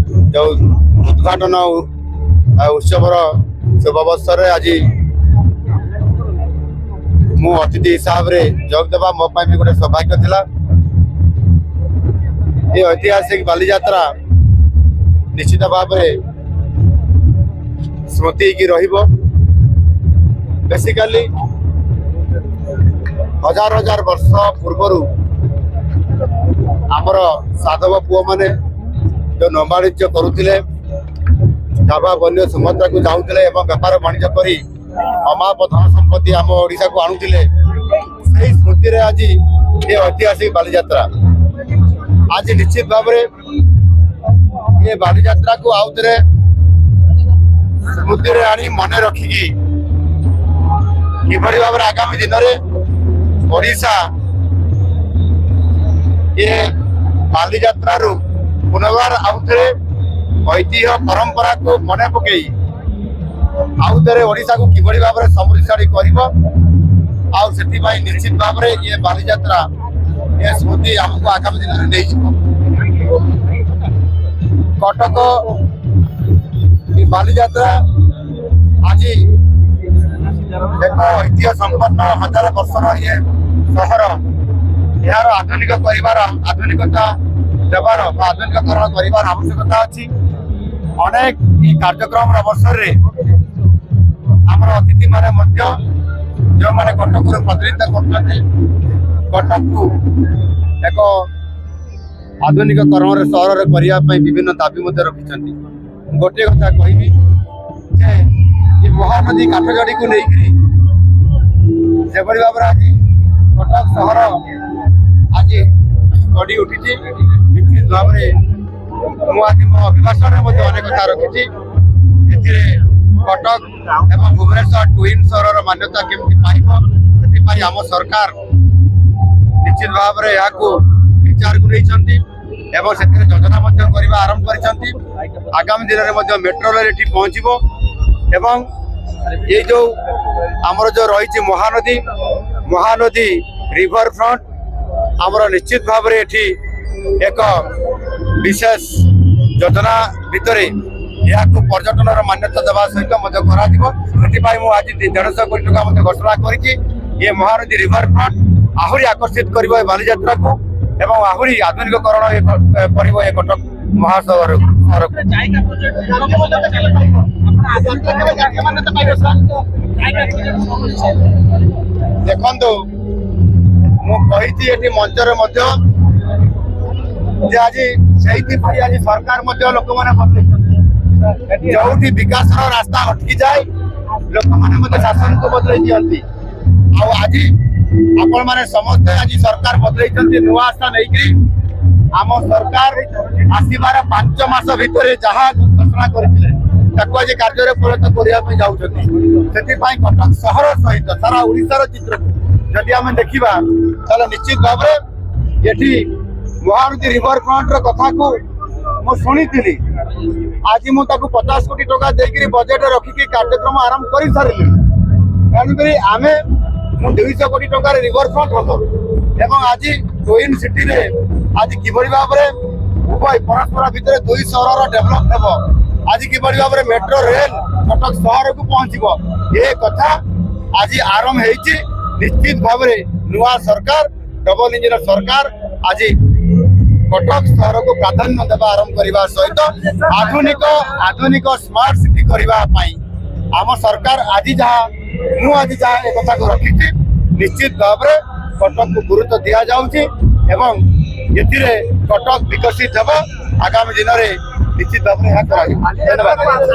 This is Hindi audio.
जो उद्घाटन उत्सवर शुभ अवसर आज मु अतिथि हिसाब से जोग देवा मो भी गोटे सौभाग्य थिला। ये ऐतिहासिक बाली यात्रा निश्चित भाव स्मृति की रहिबो। बेसिकली हजार हजार वर्ष पूर्व आमर साधव पुओ माने जो नौवाणिज्य करुले जावा बन्य सुमत्रा को जाऊले व्यापार वाणिज्य करी अमाप धन संपत्ति आम ओडिशा को आणुले से स्मृति रे आज ये ऐतिहासिक बाली यात्रा आज निश्चित भाव ये बाली यात्रा को आउ थे स्मृति रे आनी मन रखिकी किभली भाव आगामी दिन में ओडिशा ये बाली यात्रा पुनर्बार आउ थे ऐतिह्य परंपरा को मन पकई आउ थे ओडिशा को किभली भाव समृद्धिशाली कर निश्चित भाव ये बाली यात्रा ये स्मृति आमको आगामी दिन में कटक बाली यात्रा आज एक ऐतिह्य संपन्न हजार वर्षर ये सहर यार आधुनिक आधुनिकता देवार आधुनिकरण कर आवश्यकता अच्छी अनेक कार्यक्रम अवसर आमर अतिथि माने जो मैंने कटक प्रतिनिधित्व करते कटक को एक आधुनिकरण सहर करने विभिन्न दाबी रखिंट गोटे कथा कहबी ये महानदी काठगड़ी को लेकर से भाव आज कटक सहर आज गढ़ी उठी निश्चित भाव आज मो अभिभाषण अनेक कथा रखी कटक एवं भुवनेश्वर ट्विन सहर मान्यता केमती पाइब आम सरकार निश्चित भाव विचार को नहीं योजना आरंभ कर आगामी दिन में मेट्रो रेल ये पहुंचबो एवं ये जो आमर जो रही महानदी रिवर फ्रंट आमर निश्चित भाव एक विशेष योजना भितर यह पर्यटन मान्यता देवा सहित आज 150 कोटी टका घोषणा कर महानदी रिवर फ्रंट आहरी आकर्षित कर बाली यात्रा को एवं आहरी आधुनिकरण कर कटक महासहर देखु मुझे मंचर आज आज सरकार लोक मैंने जो विकास रास्ता अटकी जाए लोक मैंने शासन को बदल दिखती आज आपण मैंने समस्ते आज सरकार बदल नुआ आशा नहीं आम सरकार आसबार 5 मास भितर जहाँ घोषणा करते आज कार्य परिणत करने जाऊँगी कटक सहर सहित सारा ओडिशार चित्र को जदि आम देखा ताले निश्चित भाव ये महानदी रिवर फ्रंट कथा को मु शुणी आज मुझे 50 कोटी टका देकर बजेट रखिकी कार्यक्रम आरंभ कर सारे तेणुक आम 200 कोटी टकर रिवर फ्रंट हम एवं आज ट्विन सिटी रे आज किभली भाव उभय परस्पर भितर 2 सहर डेभलप हेब आज किभली भाव मेट्रो रेल कटक सहर को पहुंचब ये कथा आज आरंभ होती निश्चित भाव नुआ सरकार डबल इंजिन सरकार आज कटक सहर को प्राधान्य देवा आरंभ करने सहित आधुनिक स्मार्ट सिटी करने आम सरकार आज जहाँ मुझे जहाँ एक कथा को रखी निश्चित भाव कटक को गुरुत्व दि जाऊँगी कटक विकसित होगा आगामी दिन में निश्चित भाव धन्यवाद।